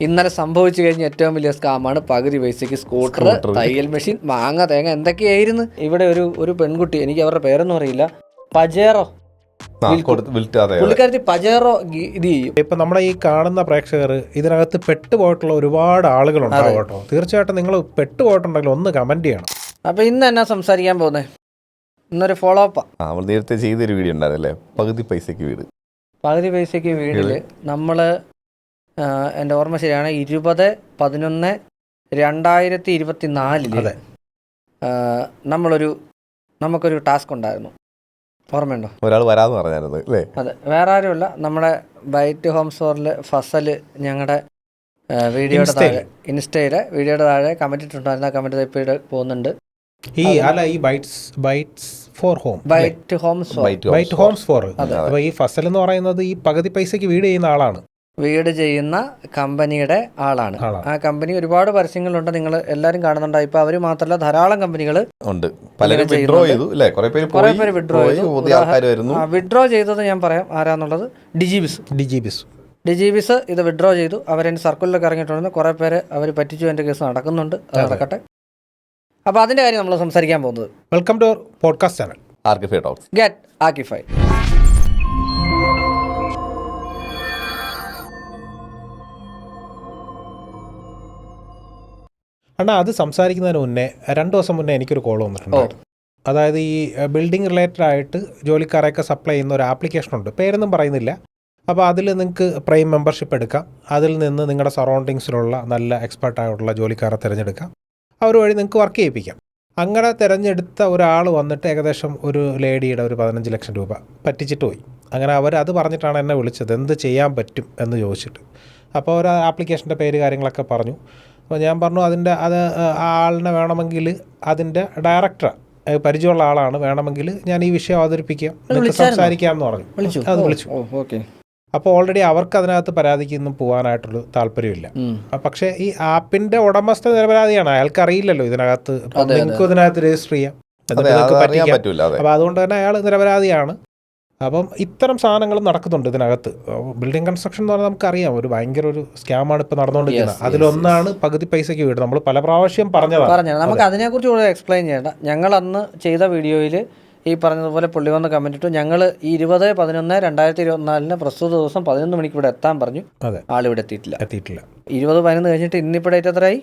ഇന്നലെ സംഭവിച്ചു കഴിഞ്ഞ ഏറ്റവും വലിയ സ്കാമാണ് പകുതി പൈസയ്ക്ക് സ്കൂട്ടർ, തയ്യൽ മെഷീൻ, മാങ്ങ, തേങ്ങ എന്തൊക്കെയായിരുന്നു. ഇവിടെ ഒരു പെൺകുട്ടി, എനിക്ക് അവരുടെ പേരൊന്നും അറിയില്ല, പജേറോ പുള്ളിക്കാരത്തി പജേറോ ഇത് ചെയ്യും. ഇപ്പൊ നമ്മുടെ ഈ കാണുന്ന പ്രേക്ഷകർ ഇതിനകത്ത് പെട്ടുപോയിട്ടുള്ള ഒരുപാട് ആളുകളുണ്ടാവും കേട്ടോ. തീർച്ചയായിട്ടും നിങ്ങൾ പെട്ടുപോയിട്ടുണ്ടെങ്കിൽ ഒന്ന് കമന്റ് ചെയ്യണം. അപ്പൊ ഇന്ന് എന്നാ സംസാരിക്കാൻ പോകുന്നേ? ഇന്നൊരു ഫോളോ അപ്പാ. നമ്മൾ നേരത്തെ ചെയ്തൊരു വീഡിയോ ഉണ്ടായിരുന്നല്ലേ, പകുതി പൈസക്ക് വീട്. പകുതി പൈസയ്ക്ക് വീടില് നമ്മള് എൻ്റെ ഓർമ്മ ശരിയാണ് 20/11/2024 നമുക്കൊരു ടാസ്ക് ഉണ്ടായിരുന്നു. ഓർമ്മയുണ്ടോ? ഒരാൾ വരാന്ന് പറഞ്ഞായിരുന്നു അല്ലേ? അതെ, വേറെ ആരുമല്ല, നമ്മുടെ ബൈറ്റ് ഹോം സ്റ്റോറിൽ ഫസൽ ഞങ്ങളുടെ വീഡിയോയുടെ താഴെ, ഇൻസ്റ്റയിലെ വീഡിയോയുടെ താഴെ കമന്റ് ഇട്ടിട്ടുണ്ടായിരുന്നു. ആ കമന്റ് ഇപ്പോൾ പോകുന്നുണ്ട്. ഈ bytes for home, byte homes for. അപ്പൊ ഈ ഫസൽ എന്ന് പറയുന്നത് ഈ പകുതി പൈസക്ക് വീട് ചെയ്യുന്ന ആളാണ്, വീട് ചെയ്യുന്ന കമ്പനിയുടെ ആളാണ്. ആ കമ്പനി ഒരുപാട് പരസ്യങ്ങളുണ്ട്, നിങ്ങൾ എല്ലാവരും കാണുന്നുണ്ടാവും. ഇപ്പൊ അവര് മാത്രമല്ല, ധാരാളം കമ്പനികൾ ഉണ്ട്. വിഡ്രോ ചെയ്തത് ഞാൻ പറയാം ആരാന്നുള്ളത്. ഡിജിബിസ് ഇത് വിഡ്രോ ചെയ്തു. അവരെൻ്റെ സർക്കിളിലൊക്കെ ഇറങ്ങിയിട്ടുണ്ട്. കുറെ പേര് അവർ പറ്റിച്ചു, എൻ്റെ കേസ് നടക്കുന്നുണ്ട്. അത് നടക്കട്ടെ. അപ്പോൾ അതിൻ്റെ കാര്യം നമ്മൾ സംസാരിക്കാൻ പോകുന്നത്. Welcome to podcast channel Archify talks. Get Archify. അണ്ണാ, അത് സംസാരിക്കുന്നതിന് മുന്നേ 2 ദിവസം മുന്നേ എനിക്കൊരു കോൾ വന്നിട്ടുണ്ട്. അതായത് ഈ ബിൽഡിംഗ് റിലേറ്റഡ് ആയിട്ട് ജോലിക്കാരെയൊക്കെ സപ്ലൈ ചെയ്യുന്ന ഒരു ആപ്ലിക്കേഷൻ ഉണ്ട്, പേരൊന്നും പറയുന്നില്ല. അപ്പോൾ അതിൽ നിങ്ങൾക്ക് പ്രൈം മെമ്പർഷിപ്പ് എടുക്കാം. അതിൽ നിന്ന് നിങ്ങളുടെ സറൗണ്ടിങ്സിലുള്ള നല്ല എക്സ്പെർട്ടായിട്ടുള്ള ജോലിക്കാരെ തിരഞ്ഞെടുക്കാം. അവർ വഴി നിങ്ങൾക്ക് വർക്ക് ചെയ്യിപ്പിക്കാം. അങ്ങനെ തിരഞ്ഞെടുത്ത ഒരാൾ വന്നിട്ട് ഏകദേശം ഒരു ലേഡിയുടെ ഒരു 15 ലക്ഷം രൂപ പറ്റിച്ചിട്ട് പോയി. അങ്ങനെ അത് പറഞ്ഞിട്ടാണ് എന്നെ വിളിച്ചത്, എന്ത് ചെയ്യാൻ പറ്റും എന്ന് ചോദിച്ചിട്ട്. അപ്പോൾ ഒരു ആപ്ലിക്കേഷൻ്റെ പേര് കാര്യങ്ങളൊക്കെ പറഞ്ഞു. അപ്പോൾ ഞാൻ പറഞ്ഞു അത് ആളിനെ വേണമെങ്കിൽ അതിൻ്റെ ഡയറക്ടർ പരിചയമുള്ള ആളാണ്, വേണമെങ്കിൽ ഞാൻ ഈ വിഷയം അവതരിപ്പിക്കാം, സംസാരിക്കാമെന്ന് പറഞ്ഞു. അത് വിളിച്ചു. അപ്പോൾ ഓൾറെഡി അവർക്ക് അതിനകത്ത് പരാതിക്കൊന്നും പോകാനായിട്ടുള്ള താല്പര്യമില്ല. പക്ഷേ ഈ ആപ്പിന്റെ ഉടമസ്ഥ നിരപരാധിയാണ്, അയാൾക്ക് അറിയില്ലല്ലോ ഇതിനകത്ത്, നിങ്ങൾക്ക് ഇതിനകത്ത് രജിസ്റ്റർ ചെയ്യാം, അപ്പോൾ അതുകൊണ്ട് തന്നെ അയാൾ നിരപരാധിയാണ്. അപ്പം ഇത്തരം സാധനങ്ങൾ നടക്കുന്നുണ്ട് ഇതിനകത്ത്. ബിൽഡിംഗ് കൺസ്ട്രക്ഷൻ എന്ന് പറഞ്ഞാൽ നമുക്കറിയാം, ഒരു ഭയങ്കര ഒരു സ്കാമാണ് ഇപ്പോൾ നടന്നുകൊണ്ടിരിക്കുന്നത്. അതിലൊന്നാണ് പകുതി പൈസയ്ക്ക് വീട്. നമ്മൾ പല പ്രാവശ്യം പറഞ്ഞതാണ്. നമുക്ക് അതിനെക്കുറിച്ച് കൂടുതൽ എക്സ്പ്ലെയിൻ ചെയ്യേണ്ട. ഞങ്ങൾ അന്ന് ചെയ്ത വീഡിയോയിൽ ഈ പറഞ്ഞതുപോലെ പുള്ളി വന്ന് കമന്റ് ഇട്ടു. ഞങ്ങൾ 20/11/2024 പ്രസ്തുത ദിവസം 11 മണിക്ക് ഇവിടെ എത്താൻ പറഞ്ഞു. ആളിവിടെ എത്തിയിട്ടില്ല. 20/11 കഴിഞ്ഞിട്ട് ഇന്നിപ്പോൾ ഡേറ്റ് എത്രയായി?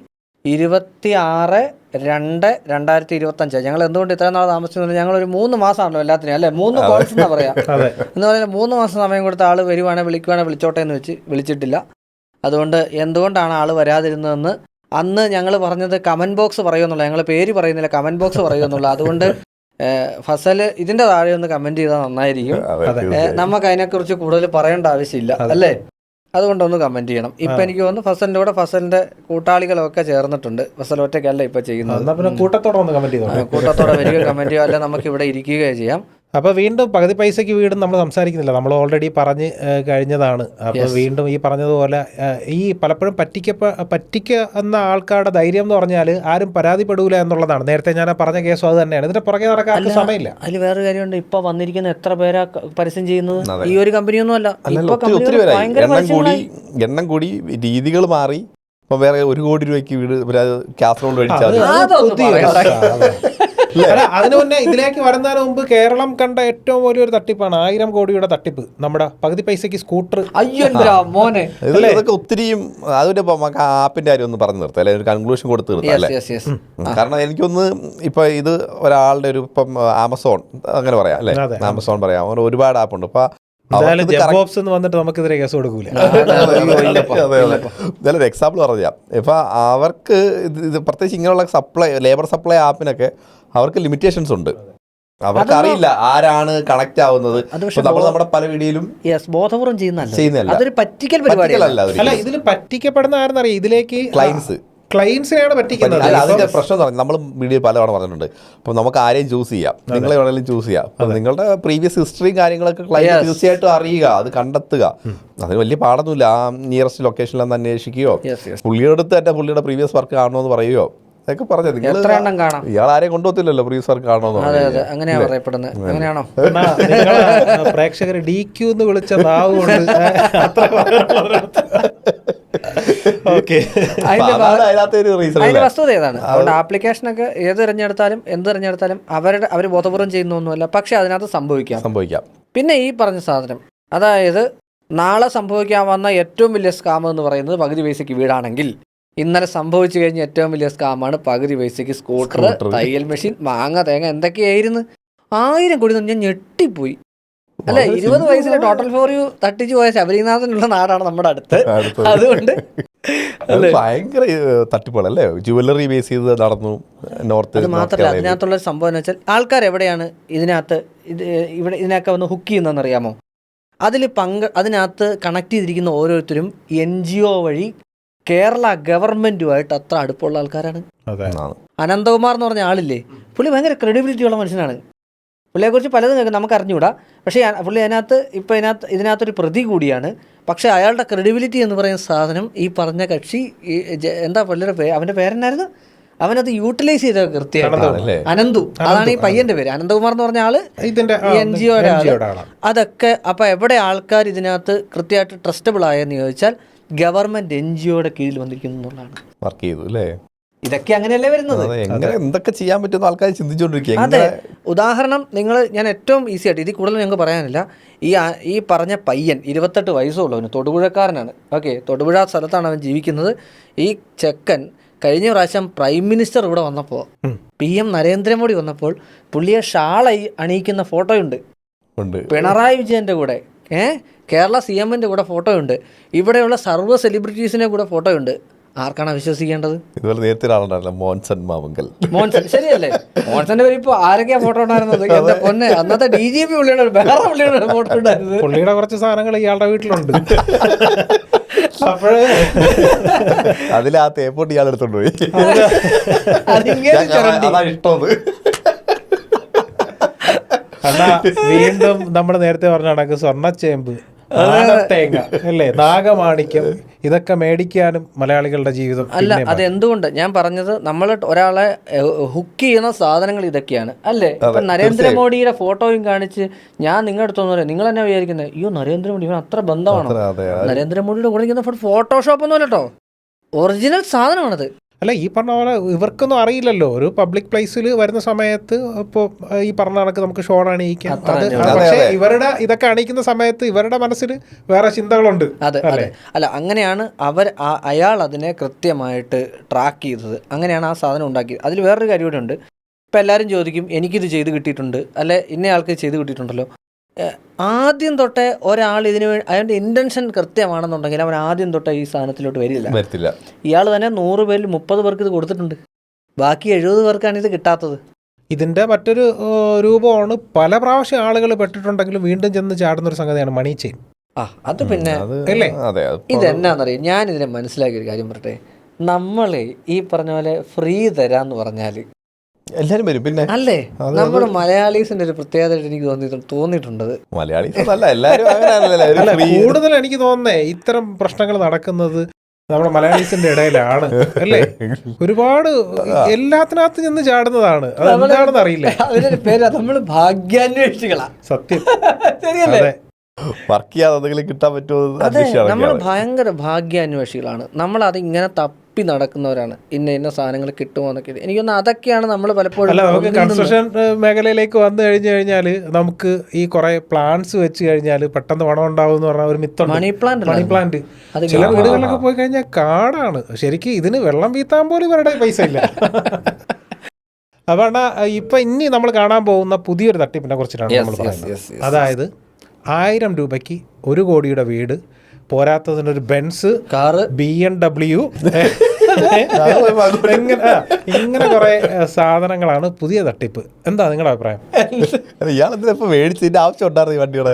26/2/2025. ഞങ്ങൾ എന്തുകൊണ്ട് ഇത്രയും നാൾ താമസിച്ചു? ഞങ്ങളൊരു 3 മാസമാണല്ലോ എല്ലാത്തിനും, അല്ലേ? 3 കോൾസ് എന്നാ പറയാ. എന്ന് പറഞ്ഞാൽ 3 മാസം സമയം കൊടുത്ത ആൾ വരുവാണെങ്കിൽ വിളിച്ചോട്ടെ എന്ന് വിളിച്ചിട്ടില്ല. അതുകൊണ്ട് എന്തുകൊണ്ടാണ് ആൾ വരാതിരുന്നതെന്ന് അന്ന് ഞങ്ങൾ പറഞ്ഞത് കമന്റ് ബോക്സ് പറയുമെന്നുള്ള, ഞങ്ങൾ പേര് പറയുന്നില്ല, കമന്റ് ബോക്സ് പറയുമെന്നുള്ള. അതുകൊണ്ട് ഫസൽ ഇതിന്റെ താഴെ ഒന്ന് കമന്റ് ചെയ്താൽ നന്നായിരിക്കും. നമുക്ക് അതിനെക്കുറിച്ച് കൂടുതൽ പറയേണ്ട ആവശ്യമില്ല, അല്ലേ? അതുകൊണ്ടൊന്ന് കമന്റ് ചെയ്യണം. ഇപ്പൊ എനിക്ക് തോന്നുന്നു ഫസലിന്റെ കൂടെ ഫസലിന്റെ കൂട്ടാളികളൊക്കെ ചേർന്നിട്ടുണ്ട്. ഫസൽ ഒറ്റയ്ക്കല്ല ഇപ്പൊ ചെയ്യുന്നത്. കൂട്ടത്തോടെ വരിക കമന്റ് ചെയ്യുക, അല്ലെ നമുക്ക് ഇവിടെ ഇരിക്കുകയോ ചെയ്യാം. അപ്പോൾ വീണ്ടും പകുതി പൈസയ്ക്ക് വീടും നമ്മൾ സംസാരിക്കുന്നില്ല, നമ്മൾ ഓൾറെഡി പറഞ്ഞ് കഴിഞ്ഞതാണ്. അപ്പോൾ വീണ്ടും ഈ പറഞ്ഞതുപോലെ ഈ പലപ്പോഴും പറ്റിക്കുന്ന ആൾക്കാരുടെ ധൈര്യം എന്ന് പറഞ്ഞാൽ ആരും പരാതിപ്പെടൂല എന്നുള്ളതാണ്. നേരത്തെ ഞാൻ പറഞ്ഞ കേസും അത് തന്നെയാണ്. ഇതിന്റെ പുറകെ നടക്കാൻ സമയമില്ല. അതിൽ വേറെ കാര്യമുണ്ട്, ഇപ്പൊ വന്നിരിക്കുന്ന എത്ര പേരാ പരസ്യം ചെയ്യുന്നത്? ഈ ഒരു കമ്പനിയൊന്നും അല്ല, എണ്ണം കൂടി രീതികൾ മാറി. ഇപ്പൊ വേറെ 1 കോടി രൂപയ്ക്ക് വീട് കാസർഗോഡ് മേടിച്ചാൽ അതിനു മുന്നേ ഇതിലേക്ക് വരുന്നതിന് മുമ്പ് കേരളം കണ്ട ഏറ്റവും വലിയൊരു തട്ടിപ്പാണ് 1000 കോടിയുടെ തട്ടിപ്പ്. നമ്മുടെ പകുതി പൈസക്ക് സ്കൂട്ടർ. ഇതൊക്കെ ഒത്തിരിയും അതിന്റെ ആപ്പിന്റെ കാര്യം ഒന്ന് പറഞ്ഞു നിർത്താം, അല്ലെ? ഒരു കൺക്ലൂഷൻ കൊടുത്ത് നിർത്താം, അല്ലേ? കാരണം എനിക്കൊന്ന് ഇപ്പൊ ഇത് ഒരാളുടെ ഒരു ഇപ്പം ആമസോൺ അങ്ങനെ പറയാം, അല്ലെ? ആമസോൺ പറയാം, ഒരുപാട് ആപ്പുണ്ട്. അപ്പൊ നമുക്കെതിരെ കേസ് കൊടുക്കൂല. നല്ലൊരു എക്സാമ്പിൾ പറഞ്ഞാൽ ഇപ്പൊ അവർക്ക് ഇത് പ്രത്യേകിച്ച് ഇങ്ങനെയുള്ള ലേബർ സപ്ലൈ ആപ്പിനൊക്കെ അവർക്ക് ലിമിറ്റേഷൻസ് ഉണ്ട്. അവർക്ക് അറിയില്ല ആരാണ് കണക്ട് ആവുന്നത്. നമ്മൾ നമ്മുടെ പല വീഡിയോയിലും ബോധപൂർവ്വം ചെയ്യുന്നതല്ല, ഇതിൽ പറ്റിക്കപ്പെടുന്ന ആരെന്നറിയാം, ഇതിലേക്ക് ക്ലയൻസിനെയാണ് പറ്റിക്കുന്നത്. അതിന്റെ പ്രശ്നം എന്ന് പറഞ്ഞാൽ നമ്മൾ വീഡിയോ പലതവണ പറഞ്ഞിട്ടുണ്ട്. അപ്പോൾ നമുക്ക് ആരെയും ചൂസ് ചെയ്യാം, നിങ്ങളെ വേണമെങ്കിലും ചൂസ് ചെയ്യാം. അപ്പോൾ നിങ്ങളുടെ പ്രീവിയസ് ഹിസ്റ്ററിയും കാര്യങ്ങളൊക്കെ ക്ലയന്റ് തീർച്ചയായിട്ടും അറിയുക, അത് കണ്ടെത്തുക. അതിന് വലിയ പാടൊന്നുമില്ല. ആ നിയറസ്റ്റ് ലൊക്കേഷനിലൊന്ന് അന്വേഷിക്കുകയോ പുള്ളിയുടെ അടുത്ത് തന്നെ പുള്ളിയുടെ പ്രീവിയസ് വർക്ക് കാണണമെന്ന് പറയുകയോ അതൊക്കെ പറഞ്ഞത്. നിങ്ങൾ ഇയാൾ ആരെയും കൊണ്ടുപോകത്തില്ലല്ലോ പ്രീവിയസ് വർക്ക് കാണണമെന്ന്. പ്രേക്ഷകർ DQ എന്ന് വിളിച്ച ഓക്കെ. അതിന്റെ വസ്തുത ഏതാണ്. അതുകൊണ്ട് ആപ്ലിക്കേഷനൊക്കെ ഏത് തിരഞ്ഞെടുത്താലും എന്ത് തിരഞ്ഞെടുത്താലും അവർ ബോധപൂർവം ചെയ്യുന്നൊന്നുമല്ല, പക്ഷെ അതിനകത്ത് സംഭവിക്കാം. പിന്നെ ഈ പറഞ്ഞ സാധനം, അതായത് നാളെ സംഭവിക്കാൻ വന്ന ഏറ്റവും വലിയ സ്കാം എന്ന് പറയുന്നത് പകുതി പൈസയ്ക്ക് വീടാണെങ്കിൽ, ഇന്നലെ സംഭവിച്ചു കഴിഞ്ഞ ഏറ്റവും വലിയ സ്കാമാണ് പകുതി പൈസയ്ക്ക് സ്കൂട്ടർ, തയ്യൽ മെഷീൻ, മാങ്ങ, തേങ്ങ, എന്തൊക്കെയായിരുന്നു. 1000 കോടി ഞാൻ ഞെട്ടിപ്പോയി. അല്ല, 20 വയസ്സിലെ ടോട്ടൽ ഫോർ യു തട്ടിച്ചു പോയ ശബരിനാഥനുള്ള നാടാണ് നമ്മുടെ അടുത്ത്. അതുകൊണ്ട് ഭയങ്കര തട്ടിപ്പുകളല്ലേ, ജുവല്ലറി ബേസ് ചെയ്ത് നടന്നു നോർത്ത്. അത് മാത്രമല്ല, അതിനകത്തുള്ള സംഭവം എന്ന് വെച്ചാൽ ആൾക്കാർ എവിടെയാണ് ഇതിനൊക്കെ വന്ന് ഹുക്ക് ചെയ്യുന്നതെന്നറിയാമോ? അതിനകത്ത് കണക്ട് ചെയ്തിരിക്കുന്ന ഓരോരുത്തരും NGO വഴി കേരള ഗവൺമെന്റുമായിട്ട് അത്ര അടുപ്പമുള്ള ആൾക്കാരാണ്. അനന്തകുമാർ എന്ന് പറഞ്ഞ ആളില്ലേ, പുള്ളി ഭയങ്കര ക്രെഡിബിലിറ്റി ഉള്ള മനുഷ്യനാണ്. പുള്ളിയെക്കുറിച്ച് പലതും നമുക്ക് അറിഞ്ഞുകൂടാ, പക്ഷേ പുള്ളി ഇതിനകത്തൊരു പ്രതി കൂടിയാണ്. പക്ഷേ അയാളുടെ ക്രെഡിബിലിറ്റി എന്ന് പറയുന്ന സാധനം ഈ പറഞ്ഞ കക്ഷി എന്താ പുള്ളിയുടെ അവൻ്റെ പേരെന്നായിരുന്നു, അവനത് യൂട്ടിലൈസ് ചെയ്ത കൃത്യമായിട്ട്. അനന്തു, അതാണ് ഈ പയ്യന്റെ പേര്. അനന്തകുമാർ എന്ന് പറഞ്ഞ ആള് NGO ആള്. അതൊക്കെ അപ്പൊ എവിടെ ആൾക്കാർ ഇതിനകത്ത് കൃത്യമായിട്ട് ട്രസ്റ്റബിൾ ആയെന്ന് ചോദിച്ചാൽ ഗവൺമെന്റ് NGOയുടെ കീഴിൽ വന്നിരിക്കുന്നു എന്നുള്ളതാണ്. വർക്ക് ചെയ്തു അല്ലേ? ഇതൊക്കെ അങ്ങനെയല്ലേ വരുന്നത്. എന്തൊക്കെ ചെയ്യാൻ പറ്റുന്ന ആൾക്കാർ ചിന്തിച്ചുകൊണ്ടിരിക്കുക. അതെ, ഉദാഹരണം ഞാൻ ഏറ്റവും ഈസി ആയിട്ട്, ഇതിൽ കൂടുതൽ ഞങ്ങൾക്ക് പറയാനില്ല. ഈ പറഞ്ഞ പയ്യൻ 28 വയസ്സുള്ളവന്, തൊടുപുഴക്കാരനാണ്. ഓക്കെ, തൊടുപുഴ സ്ഥലത്താണ് അവൻ ജീവിക്കുന്നത്. ഈ ചെക്കൻ കഴിഞ്ഞ പ്രാവശ്യം പ്രൈം മിനിസ്റ്റർ ഇവിടെ വന്നപ്പോൾ, PM നരേന്ദ്രമോദി വന്നപ്പോൾ പുള്ളിയെ ഷാളായി അണിയിക്കുന്ന ഫോട്ടോയുണ്ട്. പിണറായി വിജയൻ്റെ കൂടെ, കേരള CM-ൻ്റെ കൂടെ ഫോട്ടോയുണ്ട്. ഇവിടെയുള്ള സർവ്വ സെലിബ്രിറ്റീസിൻ്റെ കൂടെ ഫോട്ടോയുണ്ട്. ആർക്കാണ് വിശ്വസിക്കേണ്ടത്? ഇതുപോലെ നേരത്തെ ഒരാളുണ്ടായിരുന്നല്ലോ, മോൻസൺ മാമങ്കൽ. മോൻസൺ, ശരിയല്ലേ? മോൻസന്റെ പേര് ഇപ്പോൾ ആരൊക്കെയാ ഫോട്ടോ ഉണ്ടായിരുന്നത്? എന്റെ പൊന്നെ, അന്നത്തെ DGP പുള്ളിയുടെ വേറെ പുള്ളിയുടെ ഫോട്ടോ ഉണ്ടായിരുന്നത്. പുള്ളിയുടെ കുറച്ച് സാധനങ്ങൾ ഇയാളുടെ വീട്ടിലുണ്ട്. അതിൽ ആ തേപ്പോട്ട് ഇയാൾ എടുത്തോണ്ട് പോയി. അല്ല, വീണ്ടും നമ്മൾ നേരത്തെ പറഞ്ഞ കണക്ക് സ്വർണ്ണച്ചേമ്പ്, തേങ്ങ അല്ലേ, നാഗമാണിക്യം, ഇതൊക്കെ മേടിക്കാനും മലയാളികളുടെ ജീവിതം. അല്ല, അതെന്തുകൊണ്ട് ഞാൻ പറഞ്ഞത്, നമ്മൾ ഒരാളെ ഹുക്ക് ചെയ്യുന്ന സാധനങ്ങൾ ഇതൊക്കെയാണ് അല്ലേ. ഇപ്പൊ നരേന്ദ്രമോദിയുടെ ഫോട്ടോയും കാണിച്ച് ഞാൻ നിങ്ങളുടെ അടുത്തൊന്നും പറയാം, നിങ്ങൾ തന്നെ വിചാരിക്കുന്നത് അയ്യോ നരേന്ദ്രമോദി ഇവൻ അത്ര ബന്ധമാണോ? നരേന്ദ്രമോദിയുടെ കൂടെ ഫോട്ടോഷോപ്പ് ഒന്നും അല്ലട്ടോ, ഒറിജിനൽ സാധനമാണത്. അല്ല, ഈ പറഞ്ഞ പോലെ ഇവർക്കൊന്നും അറിയില്ലല്ലോ. ഒരു പബ്ലിക് പ്ലേസിൽ വരുന്ന സമയത്ത് ഇപ്പോൾ ഈ പറഞ്ഞ കണക്ക് നമുക്ക് ഷോൺ അണിയിക്കാം. പക്ഷേ ഇവരുടെ ഇതൊക്കെ അണിയിക്കുന്ന സമയത്ത് ഇവരുടെ മനസ്സിൽ വേറെ ചിന്തകളുണ്ട്. അതെ, അല്ല, അങ്ങനെയാണ് അയാൾ അതിനെ കൃത്യമായിട്ട് ട്രാക്ക് ചെയ്തത്. അങ്ങനെയാണ് ആ സാധനം ഉണ്ടാക്കിയത്. അതിൽ വേറൊരു കാര്യം കൂടെ ഉണ്ട്. ഇപ്പം എല്ലാവരും ചോദിക്കും എനിക്കിത് ചെയ്ത് കിട്ടിയിട്ടുണ്ട്, അല്ലെ ഇന്നയാൾക്ക് ചെയ്ത് കിട്ടിയിട്ടുണ്ടല്ലോ. ആദ്യം തൊട്ടേ ഒരാൾ ഇതിന് അയാളുടെ ഇൻറ്റൻഷൻ കൃത്യമാണെന്നുണ്ടെങ്കിൽ അവൻ ആദ്യം തൊട്ടേ ഈ സാധനത്തിലോട്ട് വരില്ല. ഇയാൾ തന്നെ 100 പേരിൽ 30 പേർക്ക് ഇത് കൊടുത്തിട്ടുണ്ട്, ബാക്കി 70 പേർക്കാണ് ഇത് കിട്ടാത്തത്. ഇതിൻ്റെ മറ്റൊരു രൂപമാണ്, പല പ്രാവശ്യം ആളുകൾ പെട്ടിട്ടുണ്ടെങ്കിലും വീണ്ടും ചെന്ന് ചാടുന്നൊരു സംഗതിയാണ് മണി ചെയിൻ. അത് പിന്നെ അല്ലേ, ഇതെന്നാന്നറിയാം, ഞാനിതിനെ മനസ്സിലാക്കിയൊരു കാര്യം പറയട്ടെ. നമ്മളെ ഈ പറഞ്ഞ പോലെ ഫ്രീ തരാന്ന് പറഞ്ഞാൽ എല്ലാരും വരും. പിന്നെ അല്ലേ, നമ്മുടെ മലയാളീസിന്റെ ഒരു പ്രത്യേകത എനിക്ക് തോന്നിയിട്ടുണ്ട്. കൂടുതൽ എനിക്ക് തോന്നുന്നേ ഇത്തരം പ്രശ്നങ്ങൾ നടക്കുന്നത് നമ്മുടെ മലയാളീസിന്റെ ഇടയിലാണ് അല്ലേ. ഒരുപാട് എല്ലാത്തിനകത്ത് ചെന്ന് ചാടുന്നതാണ്, അതെന്താണെന്ന് അറിയില്ല. അതിനൊരു പേര്, നമ്മൾ ഭാഗ്യാന്വേഷികളാ. സത്യം, ശരിയല്ലേ? വർക്ക് ചെയ്യാതെ എന്തെങ്കിലും കിട്ടാൻ പറ്റുമോ? നമ്മൾ ഭയങ്കര ഭാഗ്യാന്വേഷികളാണ്. നമ്മൾ അതിങ്ങനെ തപ്പി നടക്കുന്നവരാണ്, ഇന്ന സാധനങ്ങൾ കിട്ടുമോ എന്നൊക്കെ. എനിക്കൊന്ന് അതൊക്കെയാണ് നമ്മൾ പലപ്പോഴും. അല്ല, നമുക്ക് കൺസ്ട്രക്ഷൻ മേഖലയിലേക്ക് വന്നു കഴിഞ്ഞാൽ നമുക്ക് ഈ കുറെ പ്ലാന്റ്സ് വെച്ച് കഴിഞ്ഞാൽ പെട്ടെന്ന് പണം ഉണ്ടാവും എന്ന് പറഞ്ഞ ഒരു മിത്തുണ്ട്. മണി പ്ലാന്റ് ചില വീടുകളിലൊക്കെ പോയി കഴിഞ്ഞാൽ കാടാണ് ശരിക്കും. ഇതിന് വെള്ളം വീത്താൻ പോലും ഇവരുടെ പൈസ ഇല്ല. അതാണ് ഇപ്പൊ ഇനി നമ്മൾ കാണാൻ പോകുന്ന പുതിയൊരു തട്ടിപ്പിനെ കുറിച്ചിട്ടാണ് നമ്മൾ പറയുന്നത്. അതായത് 1000 രൂപയ്ക്ക് 1 കോടിയുടെ വീട്, പോരാത്തതിനൊരു ബെൻസ് കാറ്, BMW, ഇങ്ങനെ കുറെ സാധനങ്ങളാണ് പുതിയ തട്ടിപ്പ്. എന്താ നിങ്ങളുടെ അഭിപ്രായം? ഇയാളെന്തിനാ മേടിച്ചതിന്റെ ആവശ്യം ഉണ്ടായിരുന്നു ഈ വണ്ടിയുടെ?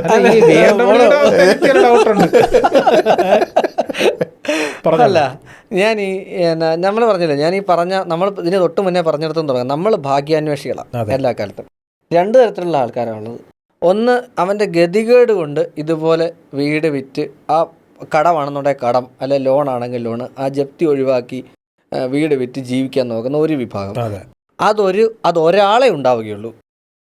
അല്ല, ഞാൻ നമ്മൾ പറഞ്ഞില്ല, ഞാൻ ഈ നമ്മൾ ഇതിന് തൊട്ട് മുന്നേ പറഞ്ഞിടത്തെന്ന് തുടങ്ങാം. നമ്മൾ ഭാഗ്യാന്വേഷികളാണ് എല്ലാ കാലത്തും. 2 തരത്തിലുള്ള ആൾക്കാരാണുള്ളത്. ഒന്ന്, അവൻ്റെ ഗതികേട് കൊണ്ട് ഇതുപോലെ വീട് വിറ്റ്, ആ കടമാണെന്നുണ്ടെങ്കിൽ കടം, അല്ലെ ലോൺ ആണെങ്കിൽ ലോണ്, ആ ജപ്തി ഒഴിവാക്കി വീട് വിറ്റ് ജീവിക്കാൻ നോക്കുന്ന ഒരു വിഭാഗം. അതൊരാളെ ഉണ്ടാവുകയുള്ളൂ.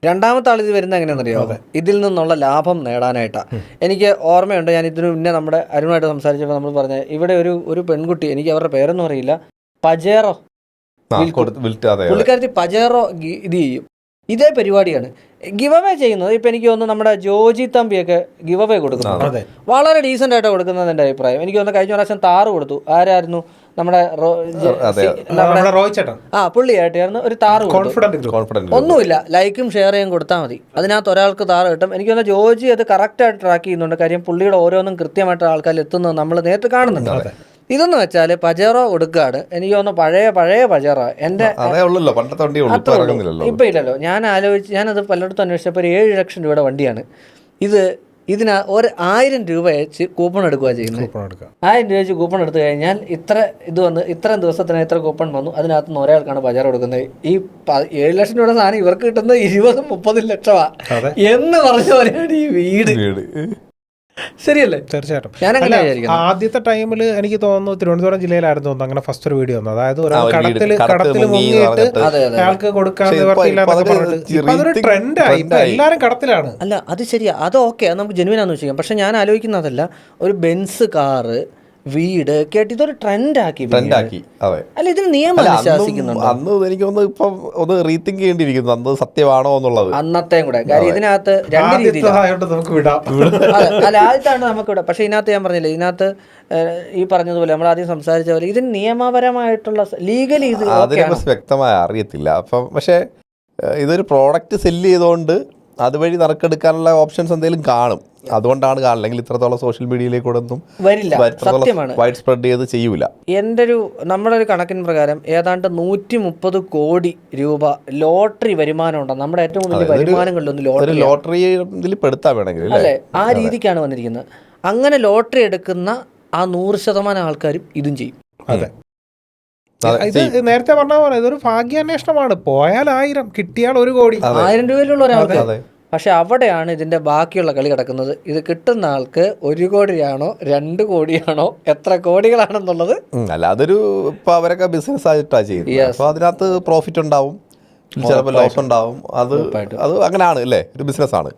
രണ്ടാമത്തെ ആൾ ഇത് വരുന്നത് എങ്ങനെയാണെന്നറിയോ? ഇതിൽ നിന്നുള്ള ലാഭം നേടാനായിട്ടാണ്. എനിക്ക് ഓർമ്മയുണ്ട്, ഞാൻ ഇതിനു മുന്നേ നമ്മുടെ അരുണായിട്ട് സംസാരിച്ചപ്പോൾ നമ്മൾ പറഞ്ഞ ഇവിടെ ഒരു പെൺകുട്ടി, എനിക്ക് അവരുടെ പേരൊന്നും അറിയില്ല, പജേറോ പുള്ളിക്കാരത്തി പജേറോ ഇത് ചെയ്യും. ഇതേ പരിപാടിയാണ് ഗിവ് അവേ ചെയ്യുന്നത്. ഇപ്പം എനിക്ക് തോന്നുന്നു നമ്മുടെ ജോജി തമ്പിയൊക്കെ ഗിവ് അവേ കൊടുക്കുന്നത് വളരെ ഡീസൻ്റ് ആയിട്ട് കൊടുക്കുന്നത് എൻ്റെ അഭിപ്രായം. എനിക്ക് തോന്നുന്നു കഴിഞ്ഞ പ്രാവശ്യം താറ് കൊടുത്തു. ആരായിരുന്നു? നമ്മുടെ പുള്ളിയായിട്ടായിരുന്നു ഒരു താറ് കൊടുത്തു. ഒന്നുമില്ല, ലൈക്കും ഷെയർ ചെയ്യാൻ കൊടുത്താൽ മതി, അതിനകത്ത് ഒരാൾക്ക് താറ് കിട്ടും. എനിക്ക് തോന്നുന്നു ജോജി അത് കറക്റ്റായിട്ട് ട്രാക്ക് ചെയ്യുന്നുണ്ട്. കാര്യം പുള്ളിയുടെ ഓരോന്നും കൃത്യമായിട്ട് ആൾക്കാരിൽ എത്തുന്നത് നമ്മൾ നേരിട്ട് കാണുന്നുണ്ട്. ഇതെന്ന് വെച്ചാൽ പജേറോ കൊടുക്കാണ്. എനിക്ക് തോന്നുന്നു പഴയ പജേറോ എൻ്റെ ഇപ്പം ഇല്ലല്ലോ. ഞാനത് പലയിടത്തും അന്വേഷിച്ചപ്പോൾ ഒരു 7 ലക്ഷം രൂപയുടെ വണ്ടിയാണ് ഇത്. ഇതിന് 1000 രൂപ വെച്ച് കൂപ്പൺ എടുക്കുക ചെയ്യുന്നത്. 1000 രൂപ വെച്ച് കൂപ്പൺ എടുത്തു കഴിഞ്ഞാൽ ഇത്രയും ദിവസത്തിന് ഇത്ര കൂപ്പൺ വന്നു, അതിനകത്ത് നിന്ന് ഒരാൾക്കാണ് പജാർ കൊടുക്കുന്നത്. ഈ 7 ലക്ഷം രൂപയുടെ സാധനം ഇവർക്ക് കിട്ടുന്നത് 20-30 ലക്ഷമാണ് എന്ന് പറഞ്ഞ പോലെയാണ് ഈ വീട്. ശരിയല്ലേ? തീർച്ചയായിട്ടും. ആദ്യത്തെ ടൈമിൽ എനിക്ക് തോന്നുന്നു തിരുവനന്തപുരം ജില്ലയിലായിരുന്നു തോന്നുന്നു അങ്ങനെ ഫസ്റ്റ് ഒരു വീഡിയോ വന്നു. അതായത് ഒരാൾ കടത്തിൽ മുങ്ങിയിട്ട് അയാൾക്ക് കൊടുക്കാൻ നിവർത്തിയില്ലാന്നൊക്കെ പറഞ്ഞിട്ട് അതൊരു ട്രെൻഡായി. എല്ലാവരും കടത്തിലാണ്. അല്ല, അത് ശരിയാ, അത് ഓക്കെ, അത് നമുക്ക് ജെനുവിനാന്ന് വെച്ചാൽ. പക്ഷെ ഞാൻ ആലോചിക്കുന്നതല്ല, ഒരു ബെൻസ് കാറ് വീട് കേട്ട് ഇതൊരു ട്രെൻഡാക്കി. അല്ല, ഇതിന് നിയമം അനുശാസിക്കുന്നുണ്ട്. അന്ന് എനിക്ക് തോന്നുന്നു ഇപ്പം ഒന്ന് റീതിങ്ക് ചെയ്യേണ്ടിയിരിക്കുന്നു, അന്ന് സത്യമാണോ എന്നുള്ളത്. അന്നത്തെയും കൂടെ കാര്യം ഇതിനകത്ത് രണ്ട് അല്ല, ആദ്യത്താണ് നമുക്ക് വിടാം. പക്ഷെ ഇതിനകത്ത് ഞാൻ പറഞ്ഞില്ലേ, ഇതിനകത്ത് ഈ പറഞ്ഞതുപോലെ നമ്മൾ ആദ്യം സംസാരിച്ച പോലെ ഇതിന് നിയമപരമായിട്ടുള്ള ലീഗലി ഇത് അതിനെക്കുറിച്ച് വ്യക്തമായി അറിയത്തില്ല. അപ്പം പക്ഷേ ഇതൊരു പ്രോഡക്റ്റ് സെല്ല് ചെയ്തുകൊണ്ട് അതുവഴി നറുക്കെടുക്കാനുള്ള ഓപ്ഷൻസ് എന്തെങ്കിലും കാണും. അതുകൊണ്ടാണ് അല്ലെങ്കിൽ ഇത്രത്തോളം സോഷ്യൽ മീഡിയയിലേക്കൂടെ ഒന്നും വരില്ല. സത്യമാണ്, വൈഡ് സ്പ്രെഡ് ചെയ്ത് ചെയ്യൂല. നമ്മുടെ ഒരു കണക്കിന് പ്രകാരം ഏതാണ്ട് 130 കോടി രൂപ ലോട്ടറി വരുമാനം ഉണ്ടോ. നമ്മുടെ ഏറ്റവും വലിയ വരുമാനങ്ങളിലൊന്നും ലോട്ടറി ഇതിൽ പെടുത്താൻ വേണമെങ്കിൽ അല്ലേ, ആ രീതിക്കാണ് വന്നിരിക്കുന്നത്. അങ്ങനെ ലോട്ടറി എടുക്കുന്ന ആ 100% ആൾക്കാരും ഇതും ചെയ്യും. അതെ, ഇത് നേരത്തെ പറഞ്ഞ പോലെ ഇതൊരു ഭാഗ്യാന്വേഷണമാണ്. പോയാൽ 1000, കിട്ടിയാൽ 1 കോടി. 1000 രൂപയിലുള്ള ഒരാൾക്ക്. പക്ഷെ അവിടെയാണ് ഇതിന്റെ ബാക്കിയുള്ള കളി കിടക്കുന്നത്. ഇത് കിട്ടുന്ന ആൾക്ക് 1 കോടിയാണോ 2 കോടിയാണോ എത്ര കോടികളാണെന്നുള്ളത് അല്ല, അതൊരു ഇപ്പൊ അവരൊക്കെ ബിസിനസ് ആയിട്ടാണ് ചെയ്യുന്നത്. അപ്പൊ അതിനകത്ത് പ്രോഫിറ്റ് ഉണ്ടാവും, ചിലപ്പോൾ ലോസ് ഉണ്ടാവും. അത് അങ്ങനെയാണ് അല്ലേ, ഒരു ബിസിനസ്സാണ്.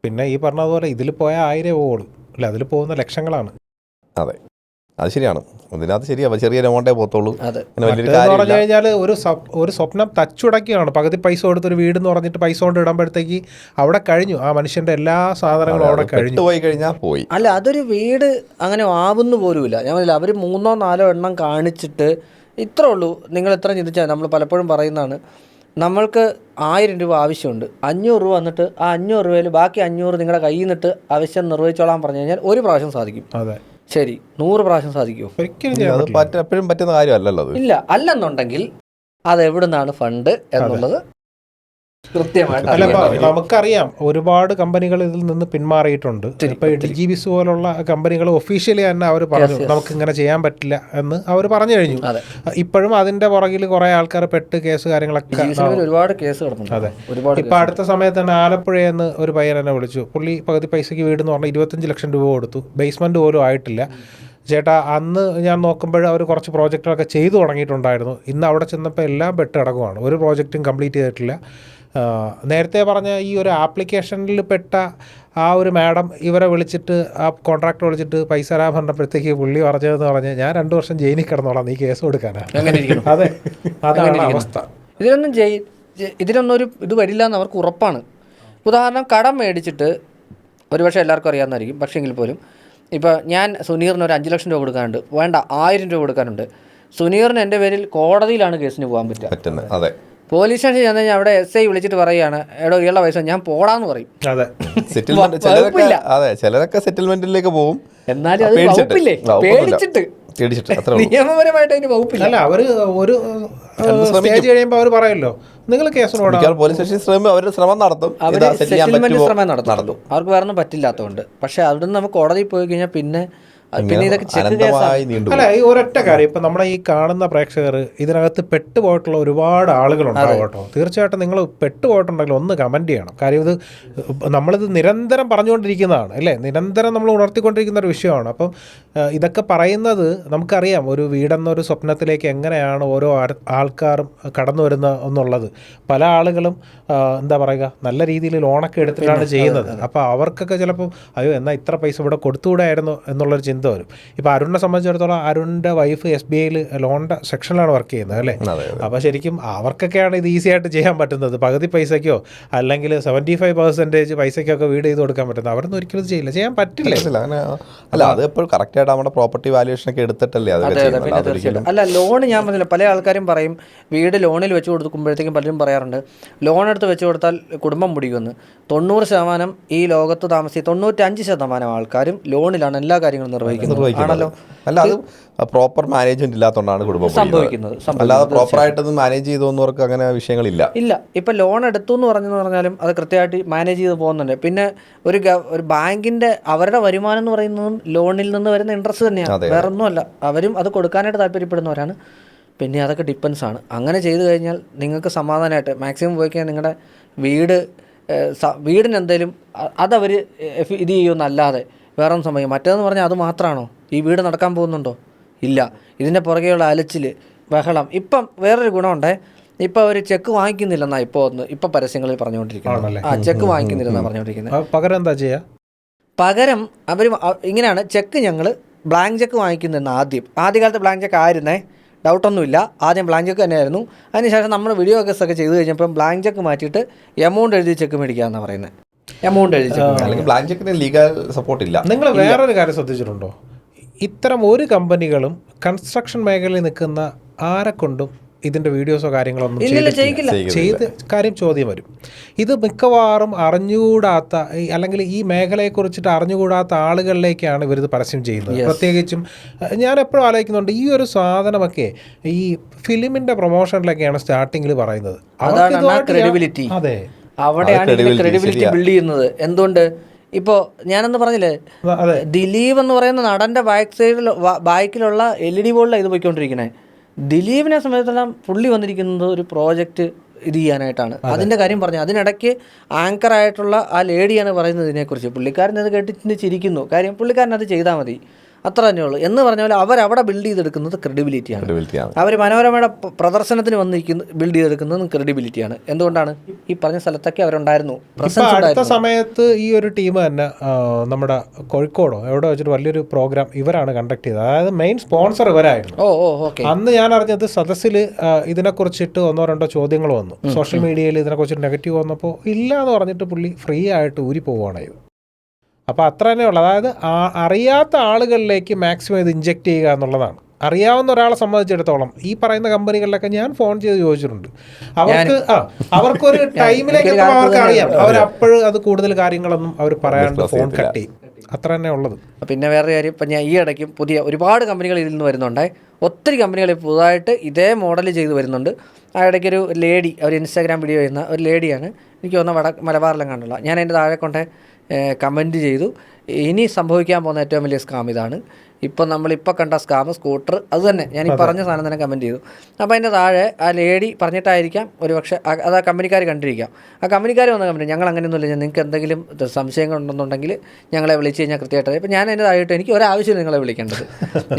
പിന്നെ ഈ പറഞ്ഞതുപോലെ ഇതിൽ പോയാൽ 1000 പോവുള്ളൂ അല്ല, അതിൽ പോകുന്ന ലക്ഷങ്ങളാണ്. അതെ, അത് ശരിയാണ്. അതിനകത്ത് ശരിയാ, ചെറിയ എമൗണ്ടേ പോകത്തുള്ളൂ. പറഞ്ഞു കഴിഞ്ഞാൽ ഒരു സ്വപ്നം തച്ചുടക്കുകയാണ്. പകുതി പൈസ കൊടുത്തൊരു വീട് എന്ന് പറഞ്ഞിട്ട് പൈസ കൊണ്ട് ഇടുമ്പോഴത്തേക്ക് അവിടെ കഴിഞ്ഞു, ആ മനുഷ്യന്റെ എല്ലാ സാധനങ്ങളും അവിടെ കഴിഞ്ഞു പോയി കഴിഞ്ഞാൽ പോയി. അല്ല, അതൊരു വീട് അങ്ങനെ ആവുന്നു പോലുമില്ല. ഞാൻ പറഞ്ഞില്ല, അവർ 3-4 എണ്ണം കാണിച്ചിട്ട് ഇത്രേ ഉള്ളൂ. നിങ്ങൾ എത്ര ചിന്തിച്ചാൽ നമ്മൾ പലപ്പോഴും പറയുന്നതാണ്, നമ്മൾക്ക് 1000 രൂപ ആവശ്യമുണ്ട്, 500 രൂപ വന്നിട്ട് ആ 500 രൂപയിൽ ബാക്കി 500 നിങ്ങളുടെ കയ്യിൽ നിന്നിട്ട് ആവശ്യം നിർവഹിച്ചോളാൻ പറഞ്ഞു കഴിഞ്ഞാൽ ഒരു പ്രാവശ്യം സാധിക്കും. അതെ, ശരി, 100 പ്രാവശ്യം സാധിക്കുമോ? എപ്പോഴും പറ്റുന്ന കാര്യമല്ലല്ലോ. ഇല്ല, അല്ലെന്നുണ്ടെങ്കിൽ അത് എവിടുന്നാണ് ഫണ്ട് എന്നുള്ളത് കൃത്യമായിട്ട് നമുക്കറിയാം. ഒരുപാട് കമ്പനികൾ ഇതിൽ നിന്ന് പിന്മാറിയിട്ടുണ്ട്. ഇപ്പൊ ഡിജിബിസ് പോലുള്ള കമ്പനികൾ ഒഫീഷ്യലി തന്നെ അവർ പറഞ്ഞു നമുക്ക് ഇങ്ങനെ ചെയ്യാൻ പറ്റില്ല എന്ന് അവർ പറഞ്ഞു കഴിഞ്ഞു. ഇപ്പോഴും അതിന്റെ പുറകിൽ കുറെ ആൾക്കാർ പെട്ട് കേസ് കാര്യങ്ങളൊക്കെ ഒരുപാട് കേസ് കിടക്കുന്നുണ്ട്. അതെ, ഇപ്പൊ അടുത്ത സമയത്ത് തന്നെ ആലപ്പുഴയെന്ന് ഒരു പയ്യൻ എന്നെ വിളിച്ചു. പുള്ളി പകുതി പൈസക്ക് വീട് എന്ന് പറഞ്ഞാൽ 25 ലക്ഷം രൂപ കൊടുത്തു, ബേസ്മെന്റ് പോലും ആയിട്ടില്ല. ചേട്ടാ, അന്ന് ഞാൻ നോക്കുമ്പോൾ അവർ കുറച്ച് പ്രോജക്റ്റുകളൊക്കെ ചെയ്തു തുടങ്ങിയിട്ടുണ്ടായിരുന്നു. ഇന്ന് അവിടെ ചെന്നപ്പോൾ എല്ലാം പെട്ട് കിടക്കുവാണ്, ഒരു പ്രോജക്റ്റും കംപ്ലീറ്റ് ചെയ്തിട്ടില്ല. നേരത്തെ പറഞ്ഞ ഈ ഒരു ആപ്ലിക്കേഷനിൽ പെട്ട ആ ഒരു മാഡം ഇവരെ വിളിച്ചിട്ട്, ആ കോൺട്രാക്ടർ വിളിച്ചിട്ട് പൈസ തരാൻ പറഞ്ഞപ്പോഴത്തേക്ക് പുള്ളി പറഞ്ഞതെന്ന് പറഞ്ഞാൽ ഞാൻ 2 വർഷം ജയിലിൽ കിടന്നോളാം, നീ കേസ് കൊടുക്കാനാണ്. അതെ, അതാണ് അവസ്ഥ. ഇതിലൊന്നും ഒരു ഇത് വരില്ല എന്ന് അവർക്ക് ഉറപ്പാണ്. ഉദാഹരണം, കടം മേടിച്ചിട്ട് ഒരുപക്ഷെ എല്ലാവർക്കും അറിയാവുന്നതായിരിക്കും, പക്ഷേങ്കിൽ പോലും ഇപ്പോൾ ഞാൻ സുനീറിന് ഒരു 5 ലക്ഷം രൂപ കൊടുക്കാനുണ്ട്, വേണ്ട 1000 രൂപ കൊടുക്കാനുണ്ട്. സുനീറിന് എൻ്റെ പേരിൽ കോടതിയിലാണ് കേസിന് പോകാൻ പറ്റുക. അതെ, പോലീസ് സ്റ്റേഷൻ ചെന്ന് കഴിഞ്ഞാൽ അവിടെ SI വിളിച്ചിട്ട് പറയുകയാണ്, എടോ ഇയാളുടെ പൈസ ഞാൻ പോടാന്ന് പറയും. അതെ, ചിലരൊക്കെ സെറ്റിൽമെന്റിലേക്ക് പോകും. എന്നാലും അത് വകുപ്പില്ലേ, പേടിച്ചിട്ട് നിയമപരമായിട്ട് അതിന് വകുപ്പില്ല. അല്ല, അവര് ഒരു സ്റ്റേജ് കഴിയുമ്പോൾ അവർ പറയല്ലോ നിങ്ങൾ കേസ് പോലീസ് സ്റ്റേഷൻ അവരുടെ ശ്രമം നടത്തും, സെറ്റിൽമെന്റ് ശ്രമം നടത്തും. അവർക്ക് വേറെ ഒന്നും പറ്റില്ലാത്തതുകൊണ്ട്. പക്ഷെ അവിടെ നിന്ന് നമുക്ക് കോടതിയിൽ പോയി കഴിഞ്ഞാൽ പിന്നെ പിന്നെ ഇതൊക്കെ ചെക്ക് അനന്തമായി നീണ്ടു. അല്ല, ഈ ഒരൊറ്റ കാര്യം, ഇപ്പം നമ്മുടെ ഈ കാണുന്ന പ്രേക്ഷകർ ഇതിനകത്ത് പെട്ടുപോയിട്ടുള്ള ഒരുപാട് ആളുകളുണ്ടാവും കേട്ടോ. തീർച്ചയായിട്ടും നിങ്ങൾ പെട്ടുപോയിട്ടുണ്ടെങ്കിൽ ഒന്ന് കമൻറ്റ് ചെയ്യണം. കാര്യം ഇത് നമ്മളിത് നിരന്തരം പറഞ്ഞുകൊണ്ടിരിക്കുന്നതാണ് അല്ലേ, നിരന്തരം നമ്മൾ ഉണർത്തിക്കൊണ്ടിരിക്കുന്ന ഒരു വിഷയമാണ്. അപ്പം ഇതൊക്കെ പറയുന്നത് നമുക്കറിയാം, ഒരു വീടെന്നൊരു സ്വപ്നത്തിലേക്ക് എങ്ങനെയാണ് ഓരോ ആൾക്കാരും കടന്നു വരുന്ന എന്നുള്ളത്. പല ആളുകളും എന്താ പറയുക, നല്ല രീതിയിൽ ലോണൊക്കെ എടുത്തിട്ടാണ് ചെയ്യുന്നത്. അപ്പോൾ അവർക്കൊക്കെ ചിലപ്പോൾ അയ്യോ എന്നാൽ ഇത്ര പൈസ ഇവിടെ കൊടുത്തുകൂടായിരുന്നു എന്നുള്ളൊരു ചിന്ത വരും. ഇപ്പോൾ അരുണിനെ സംബന്ധിച്ചിടത്തോളം അരുണിൻ്റെ വൈഫ് SBIയിൽ ലോണിൻ്റെ സെക്ഷനിലാണ് വർക്ക് ചെയ്യുന്നത് അല്ലേ. അപ്പോൾ ശരിക്കും അവർക്കൊക്കെയാണ് ഇത് ഈസി ആയിട്ട് ചെയ്യാൻ പറ്റുന്നത്. പകുതി പൈസയ്ക്കോ അല്ലെങ്കിൽ 75% പൈസയ്ക്കൊക്കെ വീട് ചെയ്ത് കൊടുക്കാൻ പറ്റുന്നത്. അവരൊന്നും ഒരിക്കലും ചെയ്യില്ല, ചെയ്യാൻ പറ്റില്ല. അല്ല, അത് എപ്പോഴും കറക്റ്റായിട്ട് നമ്മുടെ പ്രോപ്പർട്ടി വാല്യൂഷൻ ഒക്കെ എടുത്തിട്ടല്ലേ അത്. അല്ല, ലോൺ ഞാൻ പറഞ്ഞില്ല, പല ആൾക്കാരും പറയും വീട് ലോണിൽ വെച്ച് കൊടുക്കുമ്പോഴത്തേക്കും പലരും പറയാറുണ്ട് ലോൺ എടുത്ത് വെച്ച് കൊടുത്താൽ കുടുംബം മുടിക്കുമെന്ന്. 90% ഈ ലോകത്ത് താമസിച്ച് 95% ആൾക്കാരും ലോണിലാണ് എല്ലാ കാര്യങ്ങളും നിർവഹിക്കുന്നത് ആണല്ലോ. അല്ല, അത് പ്രോപ്പർ മാനേജ്മെന്റ് ഇല്ലാത്തതുകൊണ്ടാണ് കുടുംബം സംഭവിക്കുന്നത്. അല്ലാതെ പ്രോപ്പറായിട്ടൊന്നും മാനേജ് ചെയ്തോന്നവർക്ക് അങ്ങനെ വിഷയങ്ങളില്ല. ഇല്ല, ഇപ്പം ലോൺ എടുത്തു എന്ന് പറഞ്ഞാലും അത് കൃത്യമായിട്ട് മാനേജ് ചെയ്ത് പോകുന്നുണ്ട്. പിന്നെ ഒരു ബാങ്കിൻ്റെ അവരുടെ വരുമാനം എന്ന് പറയുന്നതും ലോണിൽ നിന്ന് വരുന്ന ഇൻട്രസ്റ്റ് തന്നെയാണ്, വേറെ ഒന്നുമല്ല. അവരും അത് കൊടുക്കാനായിട്ട് താല്പര്യപ്പെടുന്നവരാണ്. പിന്നെ അതൊക്കെ ഡിപ്പെൻസ് ആണ്. അങ്ങനെ ചെയ്തു കഴിഞ്ഞാൽ നിങ്ങൾക്ക് സമാധാനമായിട്ട് മാക്സിമം പോയി കഴിഞ്ഞാൽ നിങ്ങളുടെ വീടിന് എന്തെങ്കിലും അതവർ ഇത് ചെയ്യുമെന്നല്ലാതെ വേറെ ഒന്നും സംഭവിക്കും. മറ്റേതെന്ന് പറഞ്ഞാൽ അത് മാത്രമാണോ ഈ വീട് നടക്കാൻ പോകുന്നുണ്ടോ? ഇല്ല. ഇതിൻ്റെ പുറകെയുള്ള അലച്ചിൽ, ബഹളം. ഇപ്പം വേറൊരു ഗുണമുണ്ടേ, ഇപ്പം അവർ ചെക്ക് വാങ്ങിക്കുന്നില്ലെന്നാണ് ഇപ്പം പരസ്യങ്ങളിൽ പറഞ്ഞുകൊണ്ടിരിക്കുന്നത്. ചെക്ക് വാങ്ങിക്കുന്നില്ലെന്നാണ് പറഞ്ഞുകൊണ്ടിരിക്കുന്നത്. പകരം എന്താ ചെയ്യുക? പകരം അവർ ഇങ്ങനെയാണ്, ചെക്ക് ഞങ്ങൾ ബ്ലാങ്ക് ചെക്ക് വാങ്ങിക്കുന്നതെന്ന് ആദ്യകാലത്ത് ബ്ലാങ്ക് ചെക്ക് ആയിരുന്നേ, ഡൗട്ടൊന്നുമില്ല. ആദ്യം ബ്ലാങ്ക് ചെക്ക് തന്നെയായിരുന്നു. അതിനുശേഷം നമ്മൾ വീഡിയോ കേസൊക്കെ ചെയ്ത് കഴിഞ്ഞപ്പം ബ്ലാങ്ക് ചെക്ക് മാറ്റിയിട്ട് എമൗണ്ട് എഴുതി ചെക്ക് മേടിക്കാമെന്നാണ് പറയുന്നത്. എമൗണ്ട് എഴുതി ചെക്ക്, അല്ലെങ്കിൽ ബ്ലാങ്ക് ചെക്കിന് ലീഗൽ സപ്പോർട്ട് ഇല്ല. നിങ്ങൾ വേറൊരു കാര്യം ശ്രദ്ധിച്ചിട്ടുണ്ടോ? ഇത്തരം ഒരു കമ്പനികളും കൺസ്ട്രക്ഷൻ മേഖലയിൽ നിൽക്കുന്ന ആരെക്കൊണ്ടും ഇതിൻ്റെ വീഡിയോസോ കാര്യങ്ങളൊന്നും ചെയ്ത് കാര്യം ചോദ്യം വരും. ഇത് മിക്കവാറും അറിഞ്ഞുകൂടാത്ത അല്ലെങ്കിൽ ഈ മേഖലയെക്കുറിച്ചിട്ട് അറിഞ്ഞുകൂടാത്ത ആളുകളിലേക്കാണ് ഇവരിത് പരസ്യം ചെയ്യുന്നത്. പ്രത്യേകിച്ചും ഞാൻ എപ്പോഴും ആലോചിക്കുന്നുണ്ട്, ഈ ഒരു സാധനമൊക്കെ ഈ ഫിലിമിൻ്റെ പ്രൊമോഷനിലൊക്കെയാണ് സ്റ്റാർട്ടിങ്ങിൽ പറയുന്നത്. ക്രെഡിബിലിറ്റി, അതെ, അവിടെയാണ് ക്രെഡിബിലിറ്റി ബിൽഡ് ചെയ്യുന്നത്. എന്തുകൊണ്ട്? ഇപ്പോൾ ഞാനെന്ന് പറഞ്ഞില്ലേ, ദിലീപ് എന്ന് പറയുന്ന നടൻ്റെ ബാക്കിലുള്ള LED ബോർഡിലാണ് ഇത് പോയിക്കൊണ്ടിരിക്കണേ. ദിലീപിനെ സംബന്ധിച്ചിടത്തോളം പുള്ളി വന്നിരിക്കുന്നത് ഒരു പ്രോജക്റ്റ് ഇത് ചെയ്യാനായിട്ടാണ്. അതിൻ്റെ കാര്യം പറഞ്ഞു. അതിനിടയ്ക്ക് ആങ്കറായിട്ടുള്ള ആ ലേഡിയാണ് പറയുന്നത് ഇതിനെക്കുറിച്ച്. പുള്ളിക്കാരൻ അത് കേട്ടിട്ട് ചിരിക്കുന്നു. കാര്യം പുള്ളിക്കാരൻ അത് ചെയ്താൽ മതി, അത്ര തന്നെയുള്ളൂ എന്ന് പറഞ്ഞ പോലെ അവരവിടെ ബിൽഡ് ചെയ്തെടുക്കുന്നത് ക്രെഡിബിലിറ്റിയാണ്. അവർ മനോരമയുടെ പ്രദർശനത്തിന് ബിൽഡ് ചെയ്തെടുക്കുന്നതും ക്രെഡിബിലിറ്റിയാണ്. എന്തുകൊണ്ടാണ്? ഈ പറഞ്ഞ സ്ഥലത്തൊക്കെ അവരുണ്ടായിരുന്നു. അടുത്ത സമയത്ത് ഈ ഒരു ടീം തന്നെ നമ്മുടെ കോഴിക്കോടോ എവിടെ വെച്ചിട്ട് വലിയൊരു പ്രോഗ്രാം ഇവരാണ് കണ്ടക്ട് ചെയ്തത്. അതായത് മെയിൻ സ്പോൺസർ ഇവരായിരുന്നു. അന്ന് ഞാൻ അറിഞ്ഞത് സദസ്സിൽ ഇതിനെക്കുറിച്ചിട്ട് 1-2 ചോദ്യങ്ങൾ വന്നു. സോഷ്യൽ മീഡിയയിൽ ഇതിനെക്കുറിച്ചിട്ട് നെഗറ്റീവ് വന്നപ്പോൾ ഇല്ല എന്ന് പറഞ്ഞിട്ട് പുള്ളി ഫ്രീ ആയിട്ട് ഊരി പോവുകയാണ് ഇത്. അപ്പോൾ അത്ര തന്നെയുള്ളൂ. അതായത് അറിയാത്ത ആളുകളിലേക്ക് മാക്സിമം ഇത് ഇഞ്ചെക്ട് ചെയ്യുക എന്നുള്ളതാണ്. അറിയാവുന്ന ഒരാളെ സംബന്ധിച്ചിടത്തോളം ഈ പറയുന്ന കമ്പനികളിലൊക്കെ ഞാൻ ഫോൺ ചെയ്ത് ചോദിച്ചിട്ടുണ്ട്. അവർക്കൊരു ടൈമിലേക്ക് അവർക്ക് അറിയാം, അവരപ്പോഴും അത് കൂടുതൽ കാര്യങ്ങളൊന്നും അവർ പറയാണ്ട് ഫോൺ കട്ട് ചെയ്യും. അത്ര തന്നെ ഉള്ളത്. പിന്നെ വേറെ കാര്യം, ഇപ്പം ഞാൻ ഈ ഇടയ്ക്കും പുതിയ ഒരുപാട് കമ്പനികൾ ഇതിൽ നിന്ന് വരുന്നുണ്ട്. ഒത്തിരി കമ്പനികൾ പുതുതായിട്ട് ഇതേ മോഡൽ ചെയ്ത് വരുന്നുണ്ട്. ആ ഇടയ്ക്കൊരു ലേഡി, ഒരു ഇൻസ്റ്റാഗ്രാം വീഡിയോ ചെയ്യുന്ന ഒരു ലേഡിയാണ്, എനിക്ക് തോന്നുന്ന മലബാറിലും കണ്ടുള്ള. ഞാൻ അതിൻ്റെ താഴെ കൊണ്ട് കമൻറ്റ് ചെയ്തു, ഇനി സംഭവിക്കാൻ പോകുന്ന ഏറ്റവും വലിയ സ്കാം ഇതാണ്. ഇപ്പം നമ്മളിപ്പോൾ കണ്ട സ്കാം സ്കൂട്ടർ അത് തന്നെ, ഞാൻ ഈ പറഞ്ഞ സാധനം തന്നെ കമൻറ്റ് ചെയ്തു. അപ്പോൾ അതിൻ്റെ താഴെ ആ ലേഡി പറഞ്ഞിട്ടായിരിക്കാം ഒരു പക്ഷേ അത് ആ കമ്പനിക്കാർ കണ്ടിരിക്കാം. ആ കമ്പനിക്കാർ വന്ന കമ്പനി, ഞങ്ങൾ അങ്ങനെയൊന്നുമില്ല, നിങ്ങൾക്ക് എന്തെങ്കിലും സംശയങ്ങളുണ്ടെന്നുണ്ടെങ്കിൽ ഞങ്ങളെ വിളിച്ച് കഴിഞ്ഞാൽ കൃത്യമായിട്ട്. ഇപ്പം ഞാൻ എൻ്റെ താഴെയിട്ട് എനിക്ക് ഒരാവശ്യമില്ല നിങ്ങളെ വിളിക്കേണ്ടത്.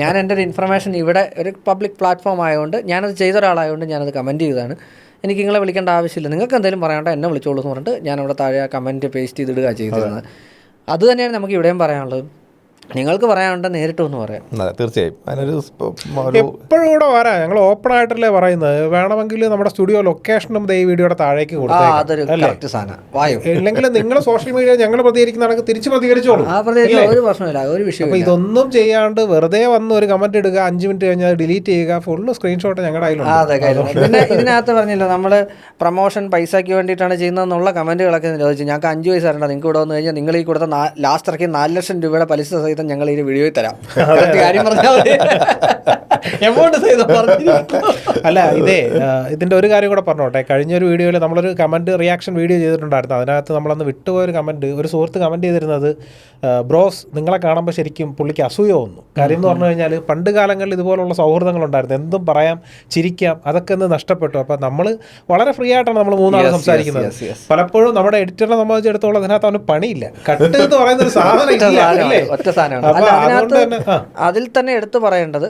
ഞാൻ എൻ്റെ ഒരു ഇൻഫർമേഷൻ ഇവിടെ ഒരു പബ്ലിക് പ്ലാറ്റ്ഫോം ആയതുകൊണ്ട്, ഞാനത് ചെയ്ത ഒരാളായതുകൊണ്ട് ഞാനത് കമൻറ്റ് ചെയ്തതാണ്. എനിക്ക് നിങ്ങളെ വിളിക്കേണ്ട ആവശ്യമില്ല, നിങ്ങൾക്ക് എന്തെങ്കിലും പറയാണ്ട് എന്നെ വിളിച്ചോളൂ എന്ന് പറഞ്ഞിട്ട് ഞാനവിടെ താഴെ ആ കമൻറ്റ് പേസ്റ്റ് ചെയ്തിടുക ചെയ്തിരുന്നത്. അത് തന്നെയാണ് നമുക്ക് ഇവിടെയും പറയാനുള്ളത്. നിങ്ങൾക്ക് പറയാനുണ്ട് നേരിട്ട് ഒന്ന് പറയാം. തീർച്ചയായും എപ്പോഴും കൂടെ വരാം. ഞങ്ങൾ ഓപ്പൺ ആയിട്ടല്ലേ പറയുന്നത്. വേണമെങ്കിൽ നമ്മുടെ സ്റ്റുഡിയോ ലൊക്കേഷനും ഈ വീഡിയോയുടെ താഴേക്ക് കൊടുത്തേക്കാം. ഇല്ലെങ്കിൽ നിങ്ങൾ സോഷ്യൽ മീഡിയ ഞങ്ങൾ പ്രതികരിക്കുന്ന തിരിച്ച് പ്രതികരിച്ചോളൂ. അപ്പൊ ഇതൊന്നും ചെയ്യാണ്ട് വെറുതെ വന്ന് ഒരു കമന്റ് ഇടുക, 5 മിനിറ്റ് കഴിഞ്ഞാൽ ഡിലീറ്റ് ചെയ്യുക, ഫുള്ള് സ്ക്രീൻഷോട്ട് ഞങ്ങളുടെ കയ്യിലുണ്ട്. പിന്നെ ഇതിനകത്ത് പറഞ്ഞില്ല, നമ്മൾ പ്രൊമോഷൻ പൈസയ്ക്ക് വേണ്ടിയിട്ടാണ് ചെയ്യുന്നതെന്നുള്ള കമന്റുകളൊക്കെ ചോദിച്ചു. ഞങ്ങൾക്ക് 5 പൈസ തരണ്ട, നിങ്ങൾക്ക് ഇവിടെ വന്നു കഴിഞ്ഞാൽ നിങ്ങൾ ഈ കൊടുത്ത ലാസ്റ്റ് ഇറക്കി 4 ലക്ഷം രൂപയുടെ പലിശ സഹിതം ഞങ്ങൾ ഈ വീഡിയോയിൽ തരാം. കാര്യം പറഞ്ഞാൽ എമൗണ്ട് പറഞ്ഞിരിക്കുന്നു. അല്ല ഇതിൻ്റെ ഒരു കാര്യം കൂടെ പറഞ്ഞോട്ടെ. കഴിഞ്ഞൊരു വീഡിയോയിൽ നമ്മളൊരു കമൻറ്റ് റിയാക്ഷൻ വീഡിയോ ചെയ്തിട്ടുണ്ടായിരുന്നു. അതിനകത്ത് നമ്മളന്ന് വിട്ടുപോയൊരു കമൻറ്റ്, ഒരു സുഹൃത്ത് കമൻറ്റ് ചെയ്തിരുന്നത്, ബ്രോസ് നിങ്ങളെ കാണുമ്പോൾ ശരിക്കും പുള്ളിക്ക് അസൂയ തോന്നുന്നു. കാര്യം എന്ന് പറഞ്ഞു കഴിഞ്ഞാൽ പണ്ട് കാലങ്ങളിൽ ഇതുപോലുള്ള സൗഹൃദങ്ങളുണ്ടായിരുന്നു, എന്തും പറയാം, ചിരിക്കാം, അതൊക്കെ ഒന്ന് നഷ്ടപ്പെട്ടു. അപ്പം നമ്മൾ വളരെ ഫ്രീ ആയിട്ടാണ് നമ്മൾ മൂന്നാൾ സംസാരിക്കുന്നത്. പലപ്പോഴും നമ്മുടെ എഡിറ്ററിനെ സംബന്ധിച്ചിടത്തോളം അതിനകത്ത് അവന് പണിയില്ല, കട്ട് എന്ന് പറയുന്ന ഒരു സാധനം ഒറ്റ സാധനമാണ്. അതിൽ തന്നെ എടുത്തു പറയേണ്ടത്,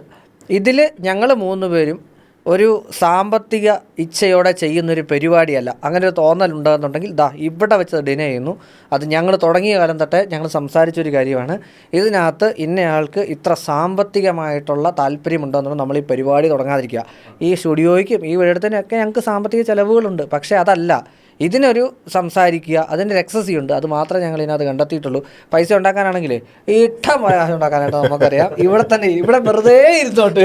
ഇതിൽ ഞങ്ങൾ 3 പേരും ഒരു സാമ്പത്തിക ഇച്ഛയോടെ ചെയ്യുന്നൊരു പരിപാടിയല്ല. അങ്ങനെ ഒരു തോന്നലുണ്ടെന്നുണ്ടെങ്കിൽ ഇവിടെ വെച്ച് ഡിനേ ചെയ്യുന്നു. അത് ഞങ്ങൾ തുടങ്ങിയ കാലം തൊട്ടേ ഞങ്ങൾ സംസാരിച്ചൊരു കാര്യമാണ്. ഇതിനകത്ത് ഇന്നയാൾക്ക് ഇത്ര സാമ്പത്തികമായിട്ടുള്ള താല്പര്യമുണ്ടോ എന്നുള്ളത് നമ്മൾ ഈ പരിപാടി തുടങ്ങാതിരിക്കുക. ഈ സ്റ്റുഡിയോയ്ക്കും ഈ വീടത്തിനൊക്കെ ഞങ്ങൾക്ക് സാമ്പത്തിക ചിലവുകളുണ്ട്. പക്ഷേ അതല്ല, ഇതിനൊരു സംസാരിക്കുക, അതിൻ്റെ എക്സസീവ് ഉണ്ട്. അത് മാത്രമേ ഞങ്ങൾ ഇതിനകത്ത് കണ്ടെത്തിയിട്ടുള്ളൂ. പൈസ ഉണ്ടാക്കാനാണെങ്കിൽ ഇഷ്ടം പോലെ കാശ് ഉണ്ടാക്കാനായിട്ട് നമുക്കറിയാം. ഇവിടെ വെറുതെ ഇരുന്നോട്ട്.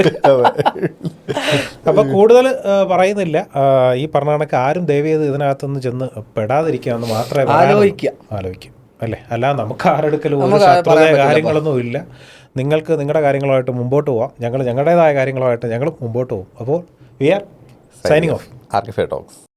അപ്പോൾ കൂടുതൽ പറയുന്നില്ല. ഈ പറഞ്ഞ കണക്ക് ആരും ദയവേത് ഇതിനകത്തൊന്ന് ചെന്ന് പെടാതിരിക്കാമെന്ന് മാത്രമേ ആലോചിക്കും അല്ലേ. അല്ല നമുക്ക് ആരെടുക്കലും ഒരു ശത്രുതയോ കാര്യങ്ങളൊന്നും ഇല്ല. നിങ്ങൾക്ക് നിങ്ങളുടെ കാര്യങ്ങളുമായിട്ട് മുമ്പോട്ട് പോവാം, ഞങ്ങൾ ഞങ്ങളുടേതായ കാര്യങ്ങളുമായിട്ട് ഞങ്ങൾ മുമ്പോട്ട് പോകും. അപ്പോൾ we are signing off. RK5 Talks.